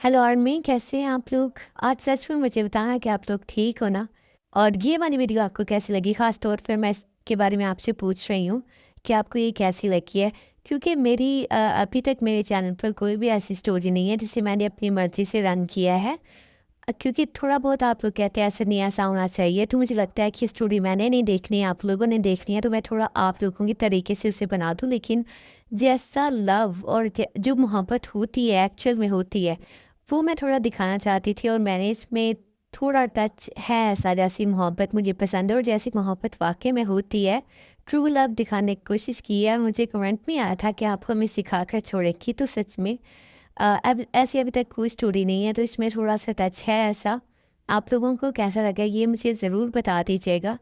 Hello army, कैसे हैं आप लोग। आज सच में मुझे बताना कि आप लोग ठीक हो ना। और ये वाली वीडियो आपको कैसी लगी, ख़ास तौर पर मैं इसके बारे में आपसे पूछ रही हूँ कि आपको ये कैसी लगी है। क्योंकि मेरी अभी तक मेरे चैनल पर कोई भी ऐसी स्टोरी नहीं है जिसे मैंने अपनी मर्ज़ी से रन किया है। क्योंकि थोड़ा बहुत आप लोग कहते हैं ऐसा नहीं, ऐसा होना चाहिए, तो मुझे लगता है कि स्टोरी मैंने नहीं देखनी है, आप लोगों ने देखनी है, तो मैं थोड़ा आप लोगों की तरीके से उसे बना दूँ। लेकिन जैसा लव और जो मोहब्बत होती है, एक्चुअल में होती है, वो मैं थोड़ा दिखाना चाहती थी। और मैंने इसमें थोड़ा टच है ऐसा, जैसी मोहब्बत मुझे पसंद है और जैसी मोहब्बत वाकई में होती है, ट्रू लव दिखाने की कोशिश की है। मुझे कमेंट में आया था कि आपको हमें सिखा कर छोड़ेगी, तो सच में अब ऐसी अभी तक कोई स्टोरी नहीं है, तो इसमें थोड़ा-सा टच है ऐसा। आप लोगों को कैसा लगा ये मुझे ज़रूर बता दीजिएगा।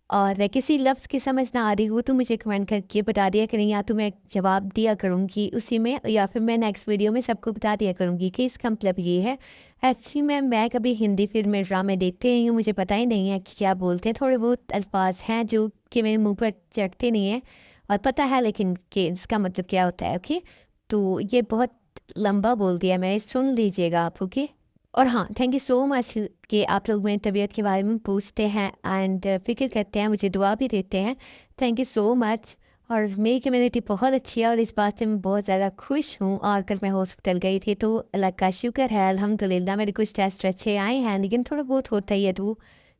और किसी लफ्ज़ की समझ ना आ रही हो तो मुझे कमेंट करके बता दिया करें, या तो मैं जवाब दिया करूँगी उसी में, या फिर मैं नेक्स्ट वीडियो में सबको बता दिया करूँगी कि इसका मतलब ये है। एक्चुअली मैं कभी हिंदी फ़िल्में, ड्रामे देखते नहीं हूँ, मुझे पता ही नहीं है कि क्या बोलते हैं। थोड़े बहुत अल्फ़ाज़ हैं जो कि मेरे मुँह पर चढ़ते नहीं हैं, और पता है लेकिन कि इसका मतलब क्या होता है। ओके, तो ये बहुत लंबा बोल दिया मैं, सुन लीजिएगा आप। ओके। और हाँ, थैंक यू सो मच कि आप लोग मेरी तबीयत के बारे में पूछते हैं एंड फ़िक्र करते हैं, मुझे दुआ भी देते हैं। Thank you so much. और मेरी कम्युनिटी बहुत अच्छी है और इस बात से मैं बहुत ज़्यादा खुश हूँ। और कल मैं हॉस्पिटल गई थी तो अल्लाह का शुक्र है, अल्हम्दुलिल्लाह मेरे कुछ टेस्ट अच्छे आए हैं, लेकिन थोड़ा बहुत होता ही है, तो वो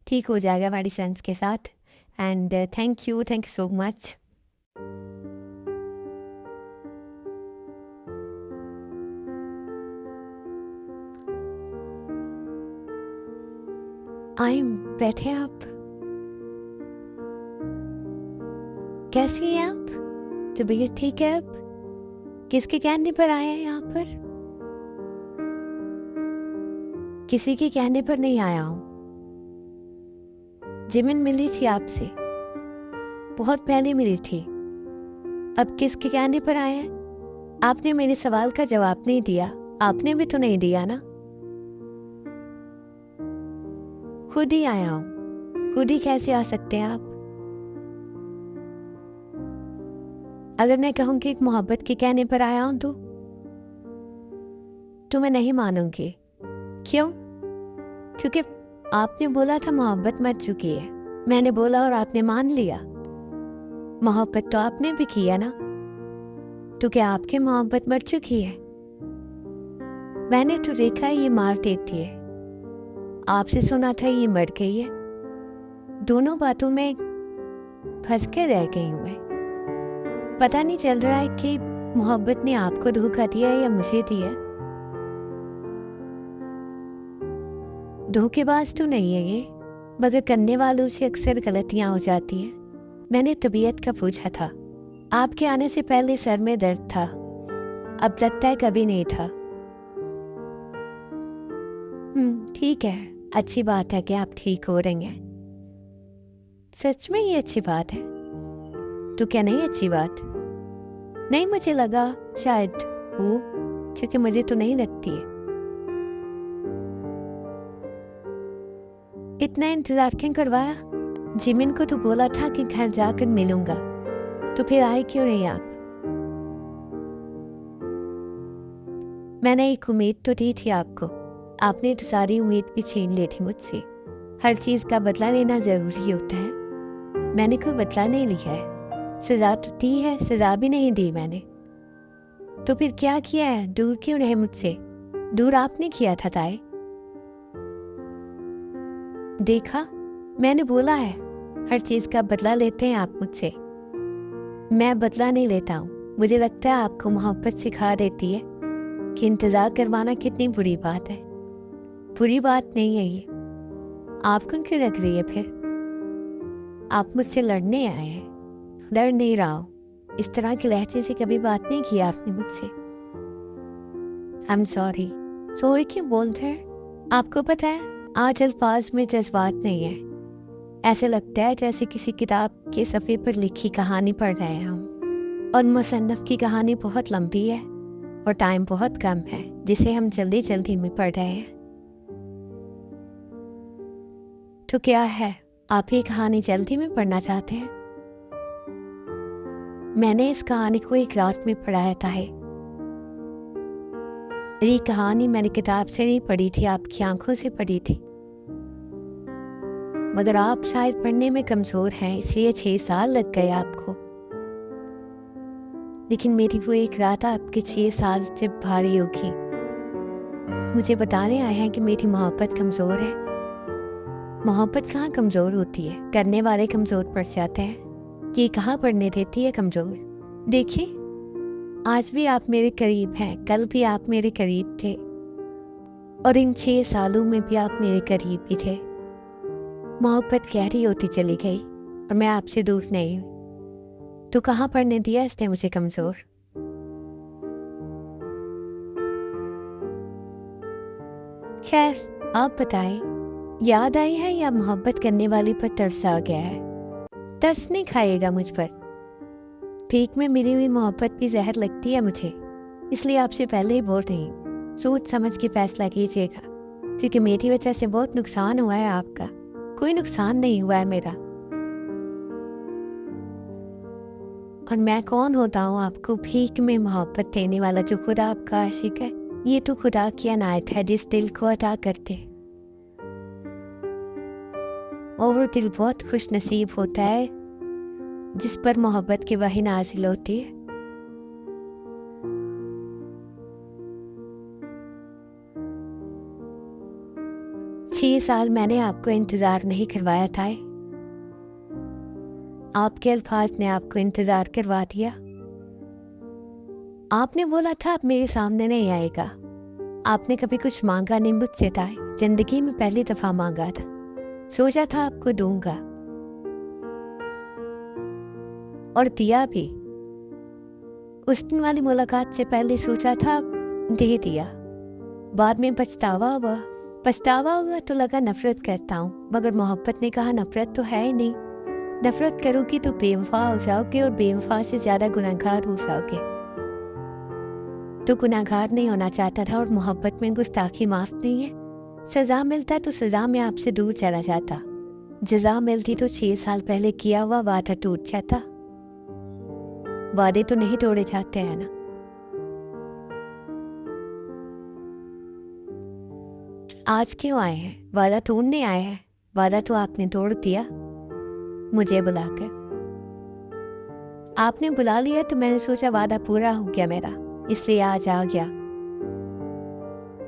ठीक हो जाएगा मेडिसिन के साथ। And thank you so much. आई बैठे आप, कैसी हैं आप? तबीयत ठीक है अब? किसके कहने पर आए हैं यहाँ पर? किसी के कहने पर नहीं आया हूँ। जिमिन मिली थी आपसे, बहुत पहले मिली थी। अब किसके कहने पर आए हैं? आपने मेरे सवाल का जवाब नहीं दिया। आपने भी तो नहीं दिया ना। खुद ही आया हूँ। खुद ही कैसे आ सकते हैं आप? अगर मैं कहूँ कि एक मोहब्बत के कहने पर आया हूँ तो मैं नहीं मानूंगी। क्यों? क्योंकि आपने बोला था मोहब्बत मर चुकी है। मैंने बोला और आपने मान लिया। मोहब्बत तो आपने भी किया ना, तो क्या आपकी मोहब्बत मर चुकी है? मैंने तो देखा ये मार देती है, आपसे सुना था ये मर गई है। दोनों बातों में फंस के रह गई हूँ मैं। पता नहीं चल रहा है कि मोहब्बत ने आपको धोखा दिया है या मुझे दिया। धोखेबाज तो नहीं है ये, मगर करने वालों से अक्सर गलतियां हो जाती हैं। मैंने तबीयत का पूछा था, आपके आने से पहले सर में दर्द था, अब लगता है कभी नहीं था। ठीक है, अच्छी बात है कि आप ठीक हो रही हैं। सच में ये अच्छी बात है तो क्या नहीं अच्छी बात? नहीं, मुझे लगा शायद हो, क्योंकि मुझे तो नहीं लगती है। इतना इंतजार क्यों करवाया? जिमिन को तो बोला था कि घर जाकर मिलूंगा, तो फिर आए क्यों नहीं आप? मैंने एक उम्मीद तो दी थी आपको, आपने तो सारी उम्मीद भी छीन ली थी मुझसे। हर चीज का बदला लेना जरूरी होता है। मैंने कोई बदला नहीं लिया है, सजा तो दी है, सजा भी नहीं दी मैंने। तो फिर क्या किया है? दूर क्यों रहे मुझसे? दूर आपने किया था ताए। देखा, मैंने बोला है हर चीज का बदला लेते हैं आप मुझसे। मैं बदला नहीं लेता हूँ। मुझे लगता है आपको मोहब्बत सिखा देती है कि इंतजार करवाना कितनी बुरी बात है। बुरी बात नहीं है ये। आपको क्यों लग रही है फिर? आप मुझसे लड़ने आए हैं। लड़ नहीं रहा हूँ, इस तरह के लहजे से कभी बात नहीं की आपने मुझसे। I am sorry. सॉरी क्यों बोल रहे हैं? आपको पता है आज अल्फाज में जज्बात नहीं है। ऐसे लगता है जैसे किसी किताब के सफ़े पर लिखी कहानी पढ़ रहे हैं हम, और मुसन्नफ़ की कहानी बहुत लंबी है और टाइम बहुत कम है, जिसे हम जल्दी जल्दी में पढ़ रहे हैं। तो क्या है, आप ये कहानी जल्दी में पढ़ना चाहते हैं? मैंने इस कहानी को एक रात में पढ़ाया था है। ये कहानी मैंने किताब से नहीं पढ़ी थी, आपकी आंखों से पढ़ी थी। मगर आप शायद पढ़ने में कमज़ोर हैं, इसलिए 6 साल लग गए आपको। लेकिन मेरी वो एक रात आपके 6 साल से भारी होगी। मुझे बताने आए हैं कि मेरी मोहब्बत कमज़ोर है। मोहब्बत कहाँ कमज़ोर होती है, करने वाले कमज़ोर पड़ जाते हैं। कि कहाँ पढ़ने देती है कमज़ोर। देखिए, आज भी आप मेरे करीब हैं, कल भी आप मेरे करीब थे, और इन 6 सालों में भी आप मेरे करीब ही थे। मोहब्बत गहरी होती चली गई और मैं आपसे दूर नहीं हुई। तो कहाँ पढ़ने दिया इसने मुझे कमज़ोर। खैर, आप बताएं, याद आई है या मोहब्बत करने वाली पर तरस आ गया है। तरस नहीं खाएगा मुझ पर। भीख में मिली हुई मोहब्बत भी जहर लगती है मुझे, इसलिए आपसे पहले ही बोल रही हूँ, सोच समझ के फैसला कीजिएगा, क्योंकि मेरी वजह से बहुत नुकसान हुआ है आपका। कोई नुकसान नहीं हुआ है मेरा। और मैं कौन होता हूँ आपको भीख में मोहब्बत देने वाला, जो खुदा आपका आशिक है। ये तो खुदा की अनायत है जिस दिल को अता करते। और वो दिल बहुत खुश नसीब होता है जिस पर मोहब्बत की वही नाजिल होती है। छह साल मैंने आपको इंतजार नहीं करवाया था। आपके अल्फाज ने आपको इंतजार करवा दिया। आपने बोला था अब मेरे सामने नहीं आएगा। आपने कभी कुछ मांगा नहीं मुझसे था, जिंदगी में पहली दफा मांगा था। सोचा था आपको दूंगा और दिया भी। उस दिन वाली मुलाकात से पहले सोचा था दे दिया, बाद में पछतावा हुआ तो लगा नफरत करता हूँ, मगर मोहब्बत ने कहा नफरत तो है ही नहीं। नफरत करोगी तो बेवफा हो जाओगे और बेवफा से ज्यादा गुनहगार हो जाओगे। तो गुनहगार नहीं होना चाहता था और मोहब्बत में गुस्ताखी माफ नहीं है। सजा मिलता तो सजा में आपसे दूर चला जाता, जजा मिलती तो 6 साल पहले किया हुआ वादा टूट जाता। वादे तो नहीं तोड़े जाते हैं ना। आज क्यों आए हैं? वादा तोड़ने आए हैं। वादा तो आपने तोड़ दिया मुझे बुलाकर। आपने बुला लिया तो मैंने सोचा वादा पूरा हो गया मेरा, इसलिए आज आ गया।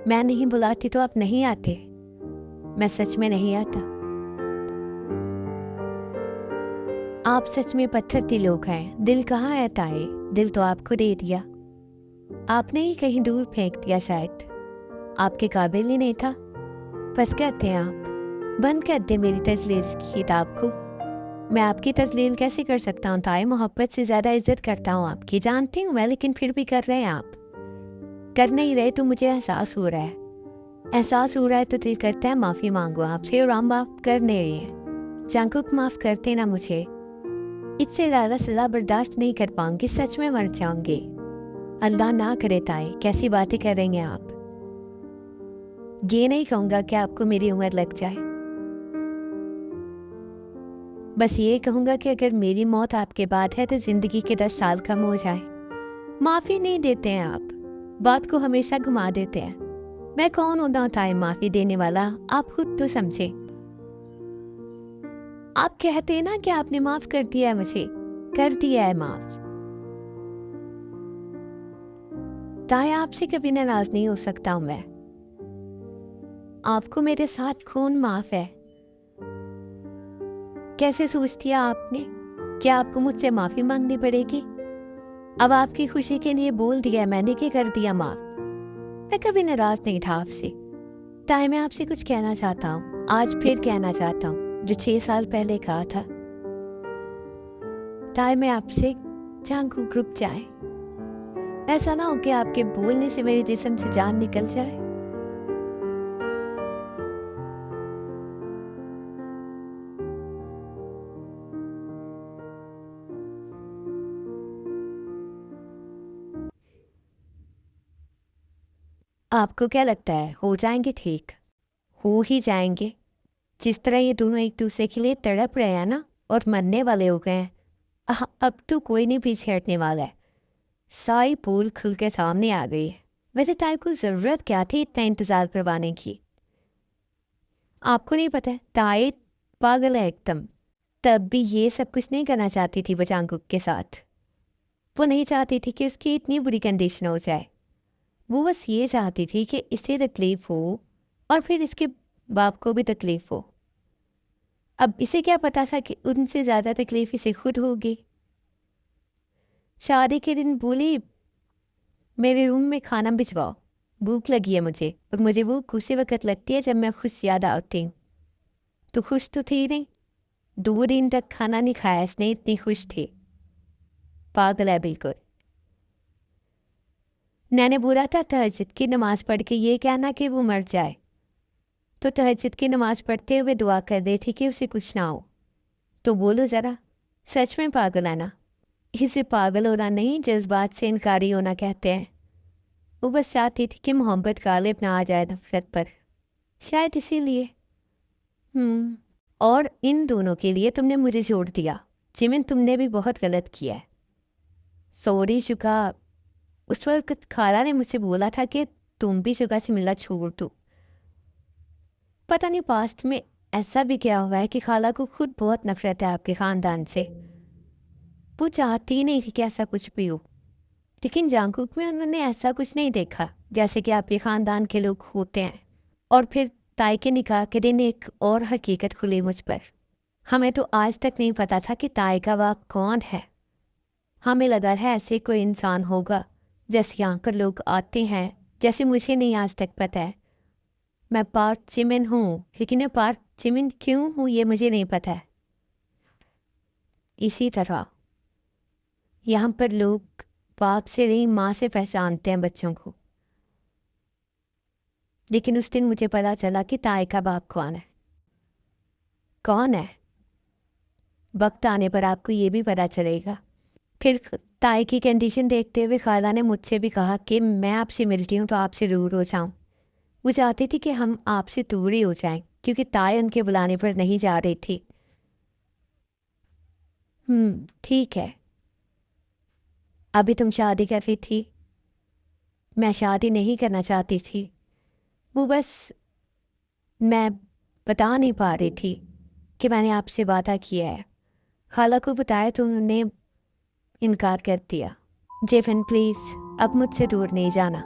मैं नहीं बुलाती तो आप नहीं आते। मैं सच में नहीं आता। आप सच में पत्थर दिल लोग हैं। दिल कहाँ है ताए? दिल तो आपको दे दिया, आपने ही कहीं दूर फेंक दिया। शायद आपके काबिल ही नहीं था। बस कहते हैं आप, बंद कर दे मेरी तजलील की किताब को। मैं आपकी तजलील कैसे कर सकता हूँ ताए? मोहब्बत से ज़्यादा इज्जत करता हूँ आपकी, जानती हूँ मैं, लेकिन फिर भी कर रहे हैं आप। कर नहीं रहे तो मुझे एहसास हो रहा है। एहसास हो रहा है तो दिल करता है माफ़ी मांगो आपसे, और आप माफ़ कर नहीं रही हैं। चांकुक माफ़ करते ना मुझे। इससे ज़्यादा सज़ा बर्दाश्त नहीं कर पाऊंगी, सच में मर जाऊंगी। अल्लाह ना करे ताए, कैसी बातें कर रही हैं आप। ये नहीं कहूँगा कि आपको मेरी उम्र लग जाए, बस ये कहूँगा कि अगर मेरी मौत आपके बाद है तो ज़िंदगी के 10 साल कम हो जाए। माफ़ी नहीं देते हैं आप, बात को हमेशा घुमा देते हैं। मैं कौन होता है माफ़ी देने वाला, आप खुद तो समझे। आप कहते हैं ना कि आपने माफ़ कर दिया है मुझे, कर दिया है माफ़। ताए आपसे कभी नाराज़ नहीं हो सकता हूँ मैं। आपको मेरे साथ खून माफ़ है। कैसे सोच दिया आपने? क्या आपको मुझसे माफ़ी मांगनी पड़ेगी? अब आपकी खुशी के लिए बोल दिया मैंने कि कर दिया माफ़। मैं कभी नाराज़ नहीं था आपसे। ताए मैं आपसे कुछ कहना चाहता हूँ, आज फिर कहना चाहता हूँ जो 6 साल पहले कहा था। ताए मैं आपसे चांकू ग्रुप जाए। ऐसा ना हो कि आपके बोलने से मेरे जिस्म से जान निकल जाए। आपको क्या लगता है हो जाएंगे ठीक? हो ही जाएंगे। जिस तरह ये दोनों एक दूसरे के लिए तड़प रहे हैं ना, और मरने वाले हो गए हैं, अब तो कोई नहीं पीछे हटने वाला है। सारी पोल खुल के सामने आ गई है। वैसे ताई को ज़रूरत क्या थी इतना इंतज़ार करवाने की? आपको नहीं पता है, ताई पागल है एकदम। तब भी ये सब कुछ नहीं करना चाहती थी वो जांगकुक के साथ। वो नहीं चाहती थी कि उसकी इतनी बुरी कंडीशन हो जाए। वो बस ये चाहती थी कि इसे तकलीफ़ हो और फिर इसके बाप को भी तकलीफ़ हो। अब इसे क्या पता था कि उनसे ज़्यादा तकलीफ़ इसे खुद होगी। शादी के दिन बोली, मेरे रूम में खाना भिजवाओ, भूख लगी है मुझे, और मुझे भूख उसी वक्त लगती है जब मैं खुश याद आती हूँ। तो खुश तो थी नहीं, 2 दिन तक खाना नहीं खाया इसने, इतनी खुश थी। पागल है बिल्कुल। मैंने बोला था तहज्जुद की नमाज़ पढ़ के ये कहना कि वो मर जाए, तो तहज्जुद की नमाज़ पढ़ते हुए दुआ कर रही थी कि उसे कुछ ना हो। तो बोलो ज़रा, सच में पागल है ना? इसे पागल होना नहीं, जज्बात से इनकारी होना कहते हैं। वो बस चाहती थी कि मोहब्बत गालिब ना आ जाए नफरत पर, शायद इसीलिए। और इन दोनों के लिए तुमने मुझे छोड़ दिया। जिमिन, तुमने भी बहुत गलत किया है। सॉरी शुका। उस वक्त खाला ने मुझसे बोला था कि तुम भी शुका से मिलना छोड़ दो। पता नहीं पास्ट में ऐसा भी क्या हुआ है कि खाला को खुद बहुत नफरत है आपके ख़ानदान से। वो चाहती ही नहीं थी कि ऐसा कुछ भी हो, लेकिन जांगकुक में उन्होंने ऐसा कुछ नहीं देखा जैसे कि आपके ख़ानदान के लोग होते हैं। और फिर ताई के निकाह के दिन एक और हकीकत खुली मुझ पर। हमें तो आज तक नहीं पता था कि ताई का बाप कौन है। हमें लगा है ऐसे कोई इंसान होगा जैसे यहाँ कर लोग आते हैं, जैसे मुझे नहीं आज तक पता है। मैं पार्क जिमिन हूँ, लेकिन मैं पार्क जिमिन क्यों हूँ ये मुझे नहीं पता है। इसी तरह यहाँ पर लोग बाप से नहीं माँ से पहचानते हैं बच्चों को। लेकिन उस दिन मुझे पता चला कि ताई का बाप कौन है। कौन है? वक्त आने पर आपको ये भी पता चलेगा। फिर ताई की कंडीशन देखते हुए खाला ने मुझसे भी कहा कि मैं आपसे मिलती हूँ तो आपसे दूर हो जाऊँ। वो चाहती थी कि हम आपसे दूर ही हो जाएं, क्योंकि ताई उनके बुलाने पर नहीं जा रही थी। ठीक है। अभी तुम शादी कर रही थी, मैं शादी नहीं करना चाहती थी। वो बस मैं बता नहीं पा रही थी कि मैंने आपसे वादा किया है। खाला को बताया तो उन्होंने इनकार कर दिया। जेफिन प्लीज़, अब मुझसे दूर नहीं जाना।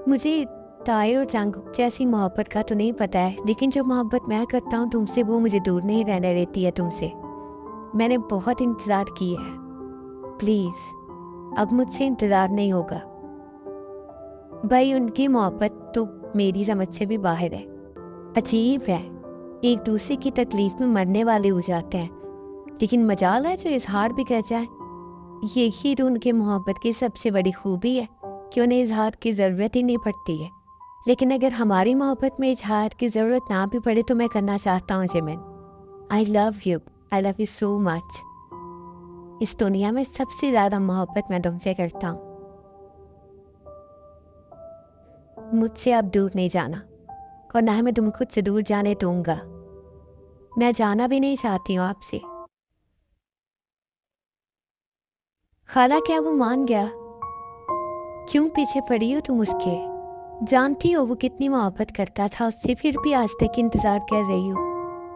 मुझे ताई और जांगकुक जैसी मोहब्बत का तो नहीं पता है, लेकिन जो मोहब्बत मैं करता हूँ तुमसे, वो मुझे दूर नहीं रहने देती है तुमसे। मैंने बहुत इंतज़ार किया है, प्लीज़ अब मुझसे इंतज़ार नहीं होगा। भाई, उनकी मोहब्बत तो मेरी समझ से भी बाहर है। अजीब है, एक दूसरे की तकलीफ में मरने वाले हो जाते हैं, लेकिन मजाल है जो इजहार भी कर जाए। यही तो उनके मोहब्बत की सबसे बड़ी खूबी है कि उन्हें इजहार की ज़रूरत ही नहीं पड़ती है। लेकिन अगर हमारी मोहब्बत में इजहार की ज़रूरत ना भी पड़े तो मैं करना चाहता हूँ Jimin. I love you so much. इस दुनिया में सबसे ज़्यादा मोहब्बत मैं तुमसे करता हूँ। मुझसे अब दूर नहीं जाना, और ना ही मैं तुम खुद से दूर जाने दूंगा। मैं जाना भी नहीं चाहती हूँ आपसे। खाला, क्या वो मान गया? क्यों पीछे पड़ी हो तुम उसके? जानती हो वो कितनी मोहब्बत करता था उससे, फिर भी आज तक इंतज़ार कर रही हो।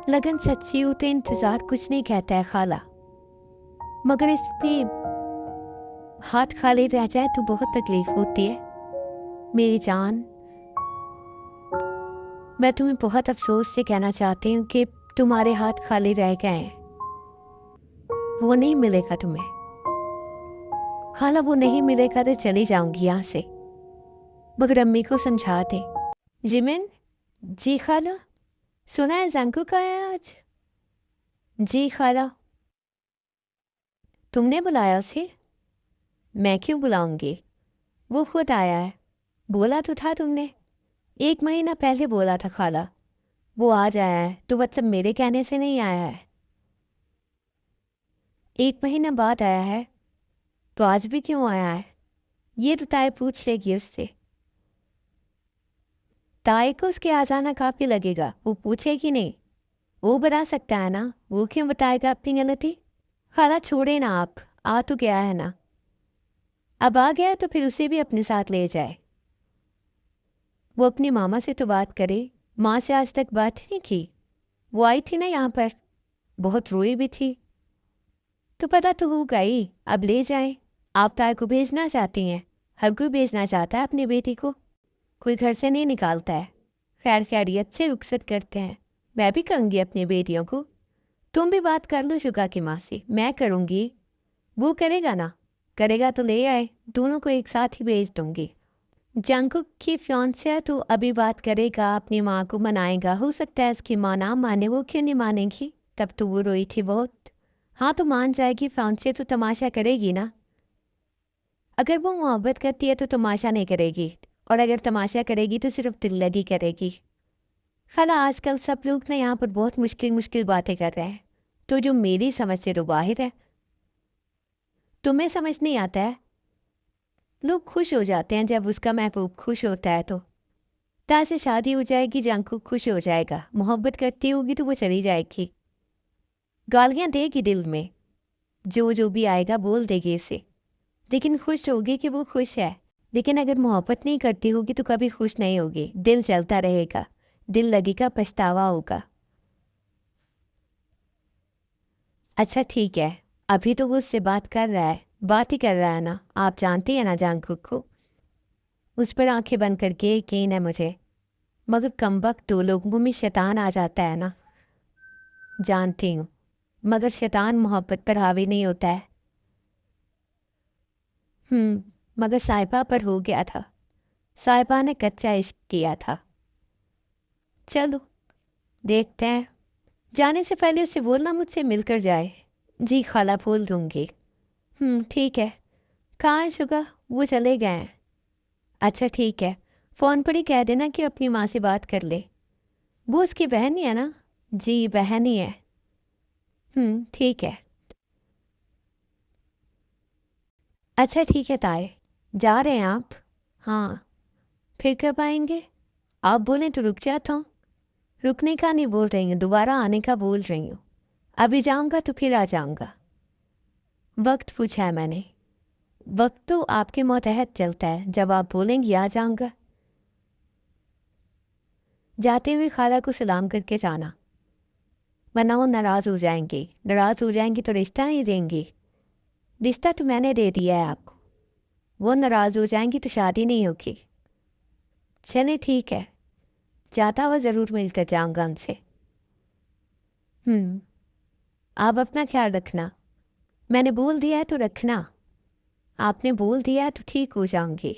लगन सच्ची हो तो इंतज़ार कुछ नहीं कहता है खाला, मगर इस पे हाथ खाली रह जाए तो बहुत तकलीफ होती है। मेरी जान, मैं तुम्हें बहुत अफसोस से कहना चाहती हूँ कि तुम्हारे हाथ खाली रह गए हैं। वो नहीं मिलेगा तुम्हें खाला, वो नहीं मिलेगा तो चली जाऊंगी यहाँ से। मगर अम्मी को समझा दे। जिमिन। जी खाला। सुना है जांगकुक आया आज? जी खाला। तुमने बुलाया उसे? मैं क्यों बुलाऊंगी, वो खुद आया है। बोला तो था तुमने, 1 महीना पहले बोला था खाला। वो आज आया है तो मतलब मेरे कहने से नहीं आया है। 1 महीना बाद आया है तो आज भी क्यों आया है? ये तो ताई पूछ लेगी उससे। ताई को उसके आ जाना काफ़ी लगेगा, वो पूछेगी नहीं। वो बता सकता है ना, वो क्यों बताएगा अपनी गलती? खाला छोड़े ना आप, आ तो गया है ना। अब आ गया तो फिर उसे भी अपने साथ ले जाए। वो अपनी मामा से तो बात करे, माँ से आज तक बात नहीं की। वो आई थी ना यहाँ पर, बहुत रोई भी थी। तो पता तो होगा ही, अब ले जाएं। आप तार को भेजना चाहती हैं, हर कोई भेजना चाहता है अपनी बेटी को, कोई घर से नहीं निकालता है। खैर खैरियत से रुखसत करते हैं। मैं भी कहूँगी अपनी बेटियों को। तुम भी बात कर लो शुगा की माँ से, मैं करूँगी। वो करेगा ना, करेगा तो ले आए, दोनों को एक साथ ही भेज दूँगी। जंकुक की फियांसे है तो अभी बात करेगा, अपनी माँ को मनाएगा। हो सकता है उसकी माँ ना माने, वो क्यों नहीं मानेगी, तब तो वो रोई थी बहुत। हाँ तो मान जाएगी, फियांसे तो तमाशा करेगी ना। अगर वो मोहब्बत करती है तो तमाशा नहीं करेगी, और अगर तमाशा करेगी तो सिर्फ दिल लगी करेगी। खाला आजकल सब लोग ना यहाँ पर बहुत मुश्किल मुश्किल बातें कर रहे हैं, तो जो मेरी समझ से तो बाहर है। तुम्हें समझ नहीं आता है? लोग खुश हो जाते हैं जब उसका महबूब खुश होता है तो। ता से शादी हो जाएगी, जंकुक खुश हो जाएगा। मोहब्बत करती होगी तो वो चली जाएगी, गालियाँ देगी दिल में, जो जो भी आएगा बोल देगी इसे, लेकिन खुश होगी कि वो खुश है। लेकिन अगर मोहब्बत नहीं करती होगी तो कभी खुश नहीं होगी, दिल चलता रहेगा, दिल लगेगा, पछतावा होगा। अच्छा ठीक है, अभी तो वो उससे बात कर रहा है, बात ही कर रहा है ना, आप जानती हैं ना जंकुक को। उस पर आंखें बंद करके यकीन है मुझे, मगर कमबख्त दो लोगों में शैतान आ जाता है ना। जानती हूँ, मगर शैतान मोहब्बत पर हावी नहीं होता है। मगर साहिबा पर हो गया था, साहिबा ने कच्चा इश्क किया था। चलो देखते हैं, जाने से पहले उससे बोलना मुझसे मिलकर जाए। जी खाला बोल दूँगी। ठीक है। कहाँ है शुगा? वो चले गए हैं। अच्छा ठीक है, फ़ोन पर ही कह देना कि अपनी माँ से बात कर ले। वो उसकी बहन ही है ना? जी बहन ही है। ठीक है। अच्छा ठीक है ताए, जा रहे हैं आप? हाँ। फिर कब आएंगे? आप बोलें तो रुक जाता हूँ। रुकने का नहीं बोल रही हूँ, दोबारा आने का बोल रही हूँ। अभी जाऊँगा तो फिर आ जाऊँगा। वक्त पूछा है मैंने। वक्त तो आपके मतहत चलता है, जब आप बोलेंगी आ जाऊँगा। जाते हुए खाला को सलाम करके जाना, वरना वो नाराज़ हो जाएंगी। नाराज़ हो जाएंगी तो रिश्ता नहीं देंगी। रिश्ता तो मैंने दे दिया है आपको, वो नाराज़ हो जाएंगी तो शादी नहीं होगी। चले ठीक है, जाता हुआ ज़रूर मिलकर जाऊँगा उनसे। आप अपना ख्याल रखना। मैंने बोल दिया है तो रखना। आपने बोल दिया है तो ठीक हो जाऊँगी।